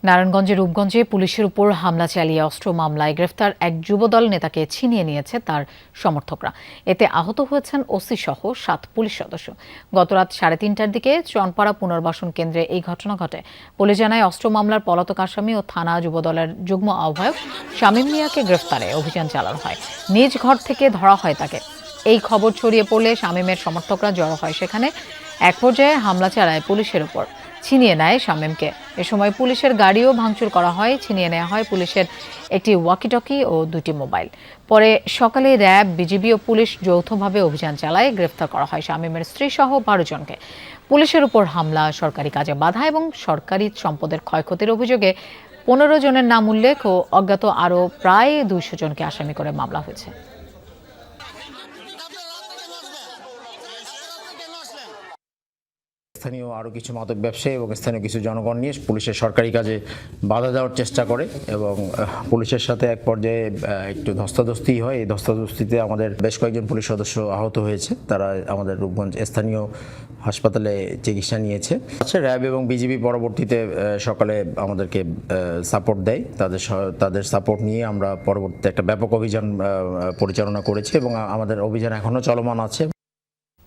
নারায়ণগঞ্জের রূপগঞ্জে পুলিশের উপর হামলা চালিয়ে অস্ত্র মামলায় গ্রেফতার এক যুবদল নেতাকে ছিনিয়ে নিয়েছে তার সমর্থকরা। এতে আহত হয়েছেন ওসি সহ 7 পুলিশ সদস্য। গতরাত 3:30টার দিকে চনপাড়া পুনর্বাসন কেন্দ্রে এই ঘটনা ঘটে। পুলিশ জানায়, অস্ত্র মামলার পলাতক আসামি ও থানা যুবদলের যুগ্ম আহ্বায়ক শামীম মিয়াকে গ্রেফতারে অভিযান চালানো হয়। নিজ ঘর থেকে ধরা হয় তাকে। এই খবর ছড়িয়ে পড়লে শামীমের সমর্থকরা জড়ো হয় সেখানে। এক পর্যায়ে হামলা চালায় পুলিশের উপর, ছিনিয়ে নেয় শামীমকে। এ সময় পুলিশের গাড়িও ভাঙচুর করা হয়, ছিনিয়ে নেওয়া হয় পুলিশের একটি ওয়াকিটকি ও 2টি মোবাইল। পরে সকালে র্যাব, বিজিবি ও পুলিশ যৌথভাবে অভিযান চালায়। গ্রেফতার করা হয় শামীমের স্ত্রী সহ 12 জনকে। পুলিশের উপর হামলা, সরকারি কাজে বাধা এবং সরকারি সম্পদের ক্ষয়ক্ষতির অভিযোগে 15 জনের নাম উল্লেখ ও অজ্ঞাত আরও প্রায় 200 জনকে আসামি করে মামলা হয়েছে। স্থানীয় আরও কিছু মাদক ব্যবসায়ী এবং স্থানীয় কিছু জনগণ নিয়ে পুলিশের সরকারি কাজে বাধা দেওয়ার চেষ্টা করে এবং পুলিশের সাথে এক পর্যায়ে একটু ধস্তাধস্তি হয়। এই ধস্তাধস্তিতে আমাদের বেশ কয়েকজন পুলিশ সদস্য আহত হয়েছে। তারা আমাদের রূপগঞ্জ স্থানীয় হাসপাতালে চিকিৎসা নিয়েছে। আচ্ছা, র্যাব এবং বিজিবি পরবর্তীতে সকালে আমাদেরকে সাপোর্ট দেয়। তাদের সাপোর্ট নিয়ে আমরা পরবর্তীতে একটা ব্যাপক অভিযান পরিচালনা করেছি এবং আমাদের অভিযান এখনও চলমান আছে।